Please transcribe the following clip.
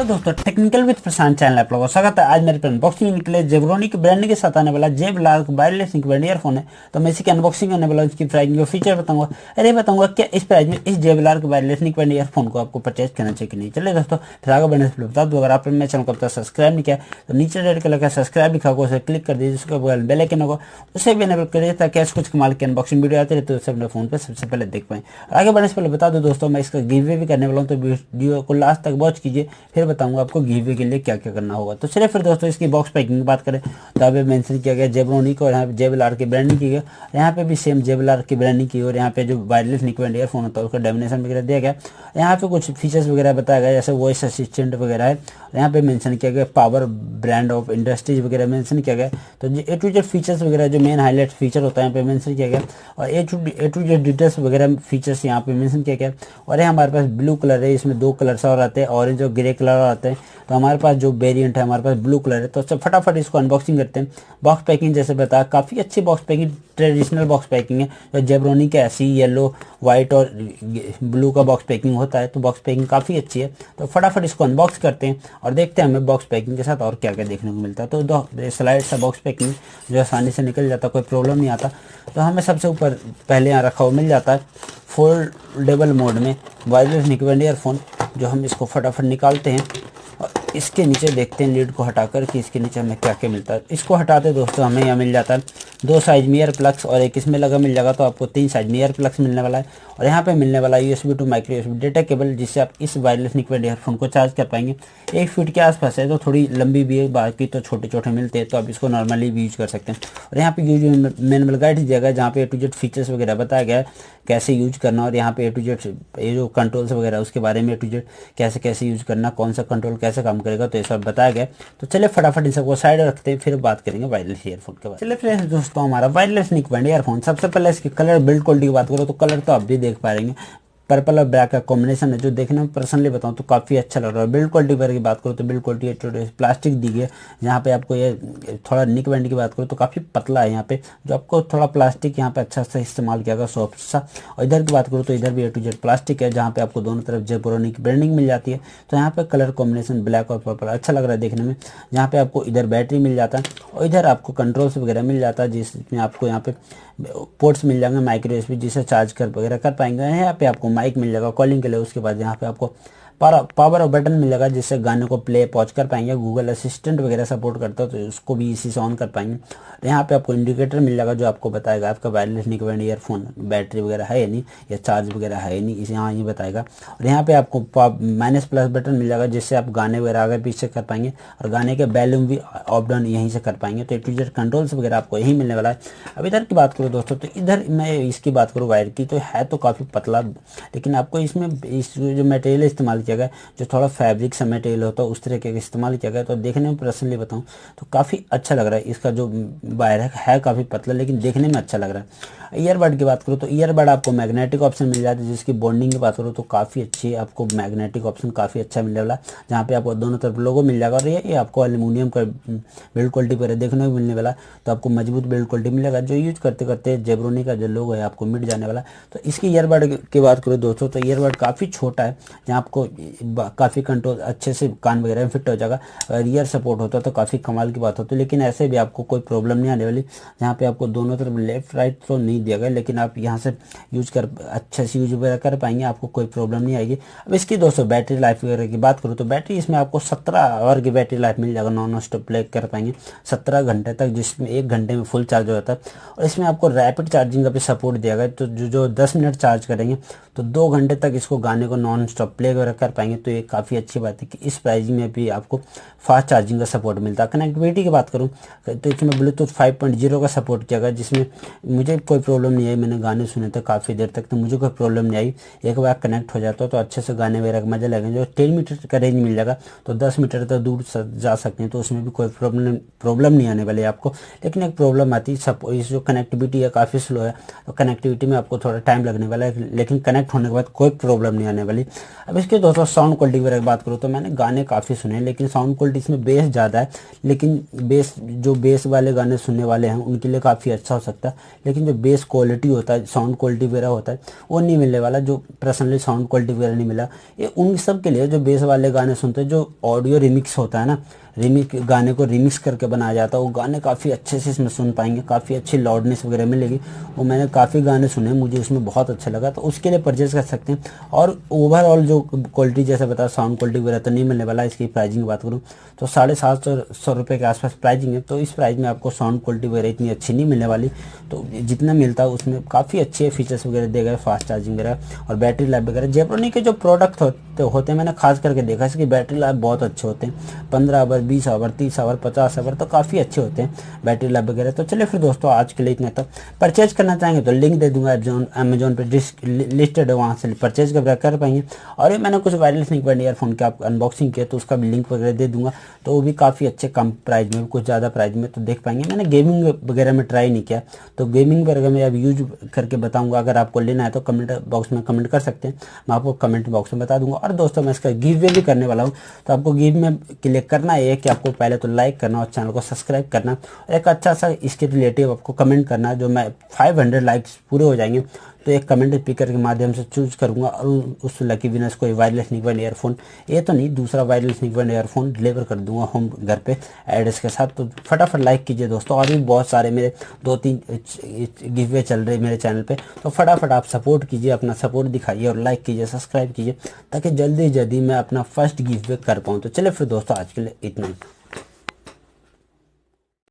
Hello दोस्तों, technical with Prashant channel आप लोगों का स्वागत है। आज मेरे पे अनबॉक्सिंग के लिए जेब्रोनिक ब्रांड के साथ आने वाला जेब लार्क वायरलेस निकबैंड ईयरफोन है। तो मैं इसी की अनबॉक्सिंग करने वाला हूं, इसकी प्राइसिंग और फीचर बताऊंगा। अरे बताऊंगा क्या इस प्राइस में इस जेब लार्क वायरलेस निकबैंड ईयरफोन को आपको परचेज करना चाहिए कि नहीं। चलिए दोस्तों, फिर आगे बढ़ने से बता दूं, अगर आपने मेरे चैनल को अब तक सब्सक्राइब नहीं किया तो नीचे रेड कलर का सब्सक्राइब लिखा होगा, उसे क्लिक कर दीजिए। उसके बगल बेल आइकन होगा, उसे भी एनेबल करिए ताकि ऐसे कुछ कमाल की अनबॉक्सिंग वीडियो आती रहती है तो उसे अपने फोन पर सबसे पहले देख पाएं। आगे बढ़ने से पहले बता दो दोस्तों, मैं इसका गिववे भी करने वाला हूँ, तो वीडियो को लास्ट तक वॉच कीजिए, फिर बताऊंगा आपको गिववे के लिए क्या क्या करना होगा। तो चलिए फिर दोस्तों, इसकी बॉक्स पैकिंग की बात करें तो यहाँ पे मेंशन किया गया जेब्रोनिक और यहाँ पे जेबलार की ब्रांडिंग की गई। यहाँ पे भी सेम जेबलार की ब्रांडिंग की और यहाँ पे जो वायरलेस निकबैंड ईयरफोन होता है उसका डेफिनेशन वगैरह दिया गया। यहाँ पे कुछ फीचर्स वगैरह बताया गया, जैसे वॉइस असिस्टेंट वगैरह है। यहाँ पे मेंशन किया गया पावर ब्रांड ऑफ इंडस्ट्रीज वगैरह मेंशन किया गया। तो ए टू जेड फीचर्स वगैरह जो मेन हाईलाइट फीचर होता है यहाँ पे मेंशन किया गया, और ए टू जेड डिटेल्स वगैरह फीचर्स यहाँ पे मेंशन किया गया। और ये हमारे पास ब्लू कलर है, इसमें दो कलर्स और आते हैं, ऑरेंज और ग्रे कलर आते हैं। तो हमारे पास जो वेरिएंट है हमारे पास ब्लू कलर है। तो फटाफट इसको अनबॉक्सिंग करते हैं। बॉक्स पैकिंग जैसे बताया, काफ़ी अच्छी box packing, traditional box packing है। जो जेब्रोनिक का ऐसी येलो व्हाइट और ब्लू का बॉक्स पैकिंग होता है, तो बॉक्स पैकिंग काफ़ी अच्छी है। तो फटाफट इसको अनबॉक्स करते हैं और देखते हैं हमें बॉक्स पैकिंग के साथ और क्या क्या देखने को मिलता है। तो दो स्लाइड सा बॉक्स पैकिंग जो आसानी से निकल जाता, कोई प्रॉब्लम नहीं आता। तो हमें सबसे ऊपर पहले यहाँ रखा हुआ मिल जाता है फोल्डेबल मोड में वायरलेस निकबैंड ईयरफोन, जो हम इसको फटाफट निकालते हैं और इसके नीचे देखते हैं लीड को हटाकर कि इसके नीचे हमें क्या क्या मिलता है। इसको हटाते दोस्तों हमें यहाँ मिल जाता है दो साइज में ईयर प्लग्स और एक इसमें लगा मिल जाएगा, तो आपको तीन साइज में ईयर प्लग्स मिलने वाला है। और यहाँ पे मिलने वाला USB to micro USB data cable, जिससे आप इस वायरलेस निकबैंड ईयरफोन को चार्ज कर पाएंगे। 1 फीट के आसपास है, तो थोड़ी लंबी भी है, बाकी तो छोटे छोटे मिलते हैं, तो आप इसको नॉर्मली भी यूज कर सकते हैं। और यहाँ पे यूज मैनुअल गाइड दिया गया है, जहाँ पे A to Z फीचर्स वगैरह बताया गया है कैसे यूज करना। और यहाँ पे A to Z ये जो कंट्रोल्स वगैरह उसके बारे में A to Z कैसे कैसे यूज करना, कौन सा कंट्रोल कैसे काम करेगा, तो ये सब बताया गया। तो चलिए फटाफट इन सबको साइड रखते हैं, फिर बात करेंगे वायरलेस ईयरफोन के बारे में। चलिए फिर दोस्तों, हमारा वायरलेस निकबैंड ईयरफोन, सबसे पहले इसकी कलर बिल्ड क्वालिटी की बात करो तो कलर तो आप भी देख पा रहे हैं, पर्पल और ब्लैक का कॉम्बिनेशन है, जो देखने में पर्सनली बताऊं तो काफ़ी अच्छा लग रहा है। बिल्ड क्वालिटी पर की बात करो तो बिल्ड क्वालिटी प्लास्टिक दी गई है। यहाँ पे आपको ये थोड़ा निक बैंड की बात करो तो काफ़ी पतला है यहाँ पे, जो आपको थोड़ा प्लास्टिक यहाँ पे अच्छा सा इस्तेमाल किया गया, सॉफ्ट सा। और इधर की बात करो तो इधर भी A to Z प्लास्टिक है, जहाँ पे आपको दोनों तरफ जेब्रोनिक ब्रांडिंग मिल जाती है। तो यहाँ पे कलर कॉम्बिनेशन ब्लैक और पर्पल अच्छा लग रहा है देखने में। यहाँ पे आपको इधर बैटरी मिल जाता है और इधर आपको कंट्रोल्स वगैरह मिल जाता है, जिसमें आपको यहाँ पे पोर्ट्स मिल जाएंगे माइक्रो USB, जिसे चार्ज कर वगैरह कर पाएंगे। यहाँ पे आपको माइक मिल जाएगा कॉलिंग के लिए। उसके बाद यहाँ पे आपको पावर और बटन मिल जाएगा, जिससे गाने को प्ले पॉज कर पाएंगे। गूगल असिस्टेंट वगैरह सपोर्ट करता है, तो उसको भी इसी से ऑन कर पाएंगे। यहाँ पे आपको इंडिकेटर मिल जाएगा, जो आपको बताएगा आपका वायरलेस निकबैंड ईयरफोन बैटरी वगैरह है या नहीं, या चार्ज वगैरह है या नहीं, इसे यहाँ ये बताएगा। और यहाँ पे आपको -+ बटन मिल जाएगा, जिससे आप गाने वगैरह आगे पीछे कर पाएंगे और गाने के वॉल्यूम भी अप डाउन यहीं से कर पाएंगे। तो A to Z कंट्रोल्स वगैरह आपको यही मिलने वाला है। अब इधर की बात करूँ दोस्तों, तो इधर मैं इसकी बात करूँ वायर की, तो है तो काफ़ी पतला, लेकिन आपको इसमें इस जो मटेरियल इस्तेमाल किया गया, जो थोड़ा फैब्रिक सा मटेरियल होता है उस तरह के इस्तेमाल किया गया। तो देखने में पर्सनली बताऊं तो काफ़ी अच्छा लग रहा है। इसका जो वायर है काफ़ी पतला, लेकिन देखने में अच्छा लग रहा है। ईयरबड की बात करूँ तो ईयरबड आपको मैग्नेटिक ऑप्शन मिल जाता है, जिसकी बॉन्डिंग की बात करूँ तो काफ़ी अच्छी है। आपको मैग्नेटिक ऑप्शन काफ़ी अच्छा मिलने वाला है, जहाँ पे आपको दोनों तरफ लोगो मिल जाएगा। और ये आपको एल्यूमिनियम का बिल्ड क्वालिटी पर देखने को मिलने वाला, तो आपको मजबूत बिल्ड क्वालिटी मिलेगा, जो यूज करते करते जेब्रोनिक का जो लोगो है आपको मिट जाने वाला। तो इसकी ईयरबड की बात करूँ दोस्तों, तो ईयरबड काफ़ी छोटा है, जहाँ आपको काफ़ी कंट्रोल अच्छे से कान वगैरह में फिट हो जाएगा। अगर ईयर सपोर्ट होता तो काफ़ी कमाल की बात होती, लेकिन ऐसे भी आपको कोई प्रॉब्लम नहीं आने वाली। जहाँ पे आपको दोनों तरफ लेफ्ट राइट तो नहीं दिया गया, लेकिन आप यहाँ से यूज कर अच्छे से यूज वगैरह कर पाएंगे, आपको कोई प्रॉब्लम नहीं आएगी। अब इसकी दोस्तों बैटरी लाइफ वगैरह की बात करूँ तो बैटरी इसमें आपको 17 आवर की बैटरी लाइफ मिल जाएगा, नॉन स्टॉप प्ले कर पाएंगे 17 घंटे तक, जिसमें 1 घंटे में फुल चार्ज हो जाता है। और इसमें आपको रैपिड चार्जिंग का भी सपोर्ट दिया गया, तो जो 10 मिनट चार्ज करेंगे तो 2 घंटे तक इसको गाने को नॉन स्टॉप प्ले वगैरह कर पाएंगे। तो ये काफ़ी अच्छी बात है कि इस प्राइसिंग में भी आपको फास्ट चार्जिंग का सपोर्ट मिलता है। कनेक्टिविटी की बात करूँ तो इसमें ब्लूटूथ 5.0 का सपोर्ट किया गया, जिसमें मुझे कोई प्रॉब्लम नहीं आई। मैंने गाने सुने थे काफ़ी देर तक, तो मुझे कोई प्रॉब्लम नहीं आई। एक बार कनेक्ट हो जाता तो अच्छे से गाने वगैरह का मजा लगेगा। जो 10 मीटर का रेंज मिल जाएगा, तो 10 मीटर तक दूर जा सकते हैं, तो उसमें भी कोई प्रॉब्लम नहीं आने वाली है आपको। लेकिन एक प्रॉब्लम आती है, इस जो कनेक्टिविटी है काफ़ी स्लो है, तो कनेक्टिविटी में आपको थोड़ा टाइम लगने वाला है, लेकिन कनेक्ट होने के बाद कोई प्रॉब्लम नहीं आने वाली। अब इसके दोस्तों दोस्तों साउंड क्वालिटी वगैरह की बात करूँ तो मैंने गाने काफ़ी सुने हैं, लेकिन साउंड क्वालिटी इसमें बेस ज़्यादा है, लेकिन बेस वाले गाने सुनने वाले हैं उनके लिए काफ़ी अच्छा हो सकता है, लेकिन जो बेस क्वालिटी होता है, साउंड क्वालिटी वगैरह होता है, वो नहीं मिलने वाला। जो पर्सनली साउंड क्वालिटी वगैरह नहीं मिला, ये उन सब के लिए जो बेस वाले गाने सुनते हैं, जो ऑडियो रिमिक्स होता है ना, गाने को रिमिक्स करके बनाया जाता है, वो गाने काफ़ी अच्छे से इसमें सुन पाएंगे, काफ़ी अच्छी लाउडनेस वगैरह मिलेगी। वो मैंने काफ़ी गाने सुने, मुझे उसमें बहुत अच्छा लगा, तो उसके लिए परचेज कर सकते हैं। और ओवरऑल जो क्वालिटी जैसे बताया, साउंड क्वालिटी वगैरह तो नहीं मिलने वाला। इसकी प्राइसिंग की बात करूँ तो 750 रुपये के आसपास प्राइसिंग है, तो इस प्राइस में आपको साउंड क्वालिटी वगैरह इतनी अच्छी नहीं मिलने वाली। तो जितना मिलता है उसमें काफ़ी अच्छे फीचर्स वगैरह दे गए, फास्ट चार्जिंग वगैरह और बैटरी लाइफ वगैरह। जेब्रोनिक के जो प्रोडक्ट होते हैं मैंने खास करके देखा इसकी बैटरी लाइफ बहुत अच्छे होते हैं, 15 आवर, 20 आवर, 30 आवर, 50 आवर, तो काफ़ी अच्छे होते हैं बैटरी लाइफ वगैरह। तो चलिए फिर दोस्तों आज के लिए इतना था। परचेज करना चाहेंगे तो लिंक दे दूंगा, अमेजोन पे लिस्टेड है, वहाँ से परचेज कर पाएंगे। और ये मैंने कुछ वायरलेस निकबैंड ईयरफोन के आप अनबॉक्सिंग किया तो उसका भी लिंक वगैरह दे दूंगा, तो वो भी काफ़ी अच्छे कम प्राइस में, कुछ ज़्यादा प्राइस में तो देख पाएंगे। मैंने गेमिंग वगैरह में ट्राई नहीं किया, तो गेमिंग वगैरह में अब यूज करके बताऊंगा। अगर आपको लेना है तो कमेंट बॉक्स में कमेंट कर सकते हैं, मैं आपको कमेंट बॉक्स में बता दूंगा। और दोस्तों मैं इसका गिव वे भी करने वाला हूँ, तो आपको गिव में क्लिक करना है कि आपको पहले तो लाइक करना और चैनल को सब्सक्राइब करना, और एक अच्छा सा इसके रिलेटिव आपको कमेंट करना है। जो मैं 500 लाइक्स पूरे हो जाएंगे तो एक कमेंट स्पीकर के माध्यम से चूज करूंगा और उस लकी विनर्स को वायरलेस निकबैंड ईयरफोन, ये तो नहीं, दूसरा वायरलेस निकबैंड ईयरफोन डिलीवर कर दूंगा होम घर पे एड्रेस के साथ। तो फटाफट लाइक कीजिए दोस्तों, और भी बहुत सारे मेरे 2-3 गिव वे चल रहे मेरे चैनल पे, तो फटाफट आप सपोर्ट कीजिए, अपना सपोर्ट दिखाइए और लाइक कीजिए, सब्सक्राइब कीजिए, ताकि जल्दी जल्दी मैं अपना फर्स्ट गिव वे कर पाऊँ। तो चलिए फिर दोस्तों आज के लिए इतना ही।